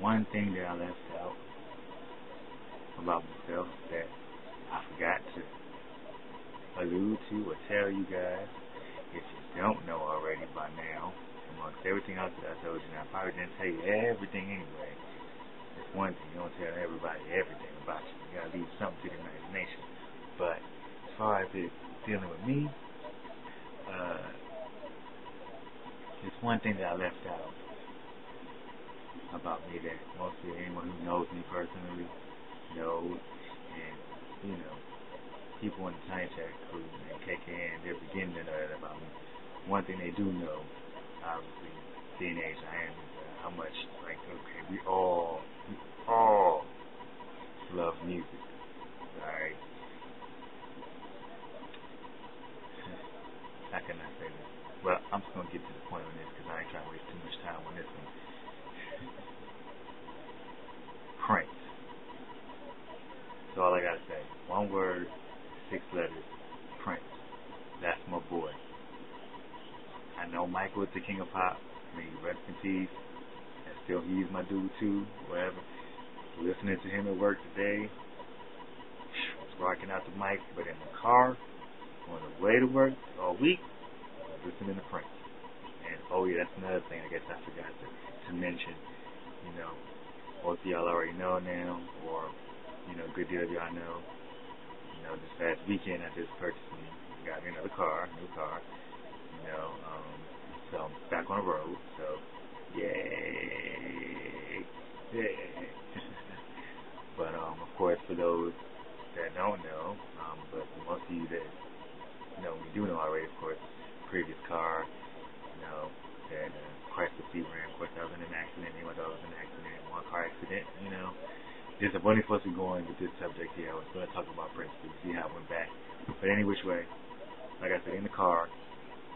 one thing that I left out about myself that I forgot to allude to or tell you guys, if you don't know already by now, amongst everything else that I told you, and I probably didn't tell you everything anyway. It's one thing, you don't tell everybody everything about you. You gotta leave something to the imagination. But as far as it dealing with me, it's one thing that I left out about me that mostly anyone who knows me personally knows, and people in the Tiny Chat crew and KKN, they're beginning to know that about me. One thing they do know, obviously, being age I am, is how much, we all love music, alright? How can I say this? Well, I'm just going to get to the point on this because I ain't trying to waste too much time on this one. Prince. That's all I got to say. One word, 6 letters, Prince. That's my boy. I know Michael is the king of pop. May he rest in peace. And still, he's my dude too, whatever. Listening to him at work today, was rocking out the mic, but in the car, on the way to work all week, I was listening to Prince. And oh yeah, that's another thing I guess I forgot to mention. Most of y'all already know now, or good deal of y'all know. This past weekend I just purchased got me another car, new car. So I'm back on the road. So yay. But of course, for those that don't know, but for most of you that we do know already, of course, previous car, that Chrysler Sebring, of course, I was in an accident. My dog was in an accident, one car accident. There's a bunny supposed to be going with this subject here. I was going to talk about Prince, but you see how it went back. But any which way, like I said, in the car,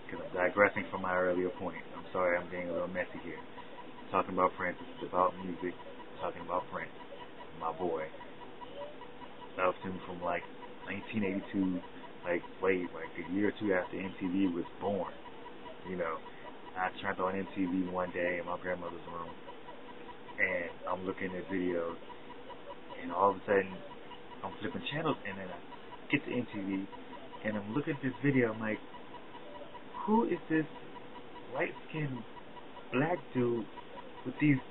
because I'm digressing from my earlier point. I'm sorry, I'm being a little messy here. Talking about Prince, it's about music. Talking about Prince, my boy. Loved him from 1982, a year or two after MTV was born. I turned on MTV one day in my grandmother's room, and I'm looking at videos, and all of a sudden, I'm flipping channels, and then I get to MTV, and I'm looking at this video, I'm like, who is this light-skinned black dude with these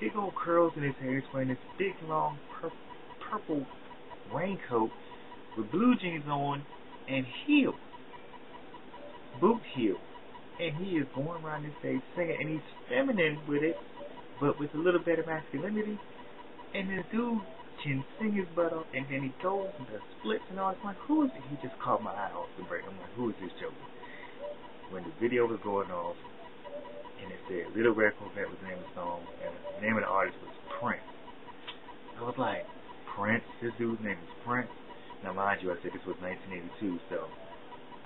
big old curls in his hair? He's wearing this big, long, purple raincoat with blue jeans on and heels, boot heels. And he is going around this stage singing, and he's feminine with it, but with a little bit of masculinity. And this dude can sing his butt off, and then he goes and does splits and all. It's like, who is it? He just caught my eye off the break. I'm like, who is this joker? When the video was going off, and it said Little Red Corvette was the name of the song, and the name of the artist was Prince. I was like, Prince? This dude's name is Prince? Now, mind you, I said this was 1982, so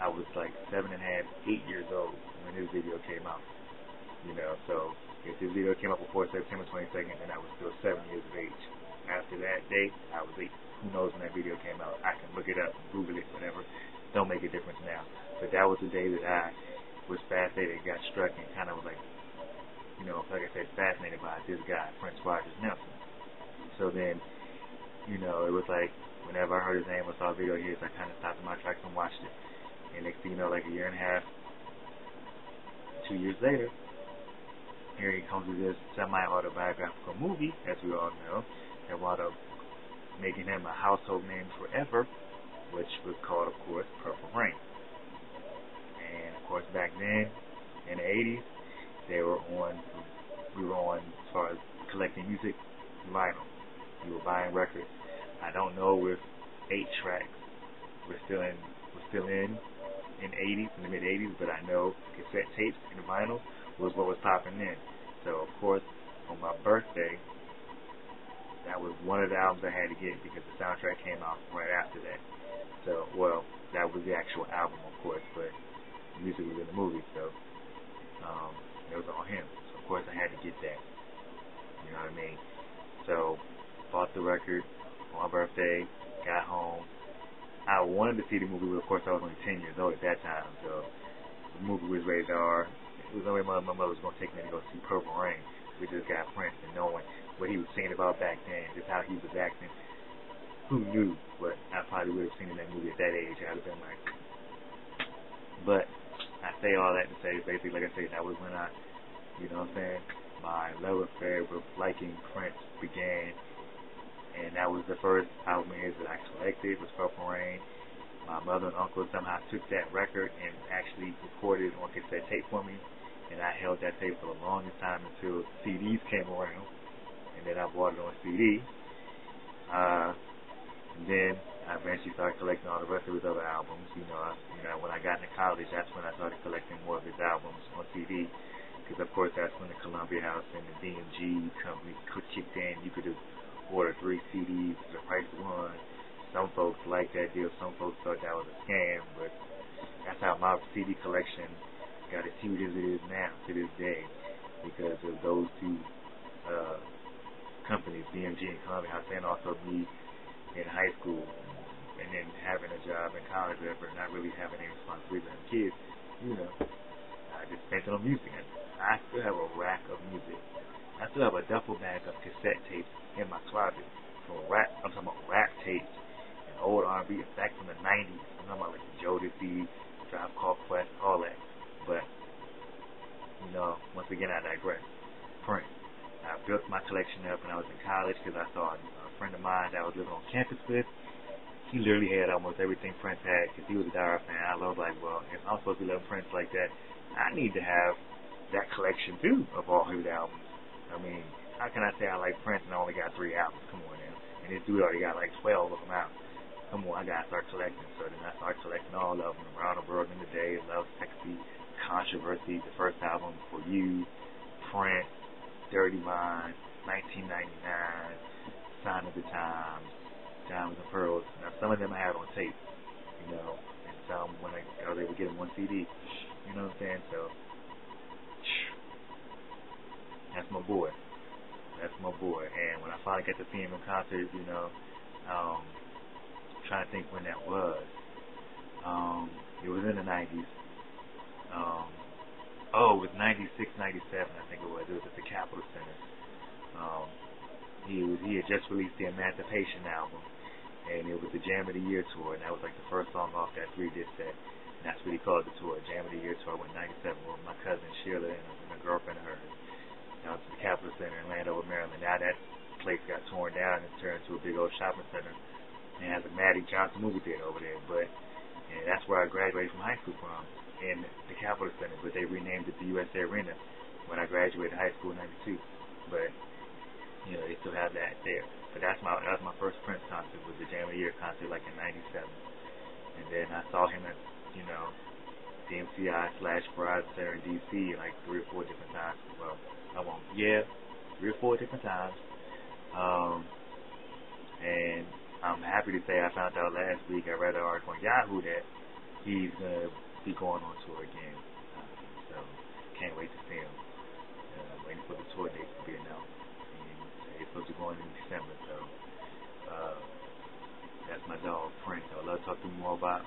I was 7.5, 8 years old when this video came out. So if this video came out before September 22nd, then I was still 7 years of age. After that day, I was 8. Who knows when that video came out? I can look it up, Google it, whatever. Don't make a difference now. But that was the day that I was fascinated, got struck, and kind of was like I said, fascinated by this guy, Prince Rogers Nelson. So then, it was whenever I heard his name or saw a video of his, I kind of stopped in my tracks and watched it. And next thing you know, a year and a half, 2 years later, here he comes with this semi-autobiographical movie, as we all know, that wound up making him a household name forever, which was called, of course, Purple Rain. And, of course, back then, in the 80s, we were on, as far as collecting music, vinyl. We were buying records. I don't know if 8-tracks were still in the 80s, in the mid-80s, but I know cassette tapes and vinyl was what was popping then. So, of course, on my birthday, that was one of the albums I had to get because the soundtrack came out right after that. So, that was the actual album, of course, but the music was in the movie, so it was on him. So, of course, I had to get that. You know what I mean? So, bought the record on my birthday, got home. I wanted to see the movie, but of course I was only 10 years old at that time, so the movie was rated R. There was no way my mother was going to take me to go see Purple Rain. We just got Prince, and knowing what he was saying about back then, just how he was acting, who knew? But I probably would have seen that movie at that age. I'd have been like, but I say all that to say, basically, like I said, that was when I, you know what I'm saying, my love affair with liking Prince began, and that was the first album of his that I collected, was Purple Rain. My mother and uncle somehow took that record and actually recorded it on cassette tape for me, and I held that tape for the longest time until CDs came around, and then I bought it on CD. And then I eventually started collecting all the rest of his other albums. When I got into college, that's when I started collecting more of his albums on CD, because of course that's when the Columbia House and the DMG company kicked in. You could just order 3 CDs for the price of one. Some folks liked that deal. Some folks thought that was a scam, but that's how my CD collection got as huge as it is now to this day, because of those two companies, DMG and Columbia House, and also me in high school and then having a job in college, whatever, not really having any responsibility as kids. I just spent it on music. I still have a rack of music. I still have a duffel bag of cassette tapes in my closet for rap. I'm talking about rap tapes. Old R&B, back from the 90s. I'm talking about like Jodeci, Tribe Called Quest, all that. But, once again, I digress. Prince. I built my collection up when I was in college because I saw a friend of mine that I was living on campus with. He literally had almost everything Prince had because he was a diehard fan. I was like, well, if I'm supposed to love Prince like that, I need to have that collection too of all his albums. I mean, how can I say I like Prince and I only got 3 albums? Come on now. And this dude already got like 12 of them out. Come on, I gotta start collecting. So then I started collecting all of them. Around the World in the Day, Love, Sexy, Controversy, the first album, For You, Prince, Dirty Mind, 1999, Sign of the Times, Diamonds and Pearls. Now some of them I had on tape, and some when I was able to get them on CD. You know what I'm saying? So that's my boy. That's my boy. And when I finally got to see him in concert, trying to think when that was. It was in the 90s. It was 96, 97, I think it was. It was at the Capitol Center. He had just released the Emancipation album, and it was the Jam of the Year tour, and that was like the first song off that 3-disc set. And that's what he called the tour, Jam of the Year tour. I went 97 with my cousin Sheila and a girlfriend of hers. Down to the Capitol Center in Landover, Maryland. Now that place got torn down and turned into a big old shopping center. And has a Magic Johnson movie theater over there, and that's where I graduated from high school from, in the Capitol Center, but they renamed it the USA Arena when I graduated high school in 92, but, they still have that there. But that was my first Prince concert, was the Jam of the Year concert, like in 97, and then I saw him at, the MCI/Verizon Center in D.C. like 3 or 4 different times, 3 or 4 different times, and I'm happy to say I found out last week, I read an article on Yahoo that he's going to be going on tour again. So, can't wait to see him. Waiting for the tour dates to be announced. And he's supposed to be going in December, so that's my dog, Prince. I'd love to talk to you more about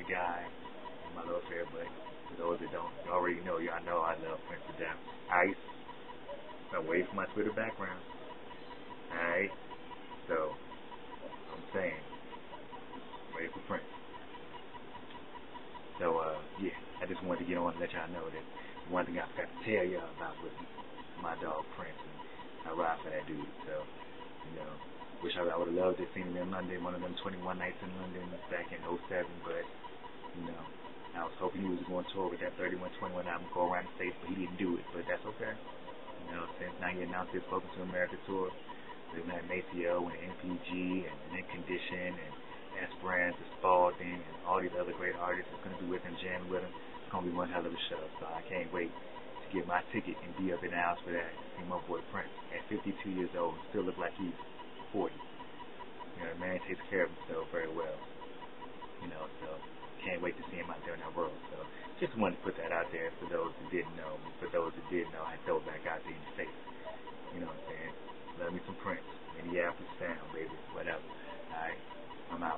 the guy and my love affair, but for those that don't, you already know, y'all know I love Prince to death. Ice, away from my Twitter background. Alright? So, I'm saying, ready for Prince. So, I just wanted to get on and let y'all know that one thing I forgot to tell y'all about was my dog Prince, and I ride for that dude. So, wish I would have loved to have seen him in London, one of them 21 nights in London back in '07, but, I was hoping he was going to tour with that 3121 album, go around the States, but he didn't do it, but that's okay. Since now he announced his Spoken to America tour, we've had Maceo and MPG and Mint Condition and Esperanza, Spalding, and all these other great artists that's going to be with him, jamming with him. It's going to be one hell of a show, so I can't wait to get my ticket and be up in the house for that. See my boy Prince at 52 years old, still look like he's 40. The man takes care of himself very well. So can't wait to see him out there in that world. So just wanted to put that out there for those that didn't know. For those that did know, I throw it back out there in your face. You know what I'm saying? Love me some Prince. Minneapolis sound, baby. Whatever. Alright? I'm out.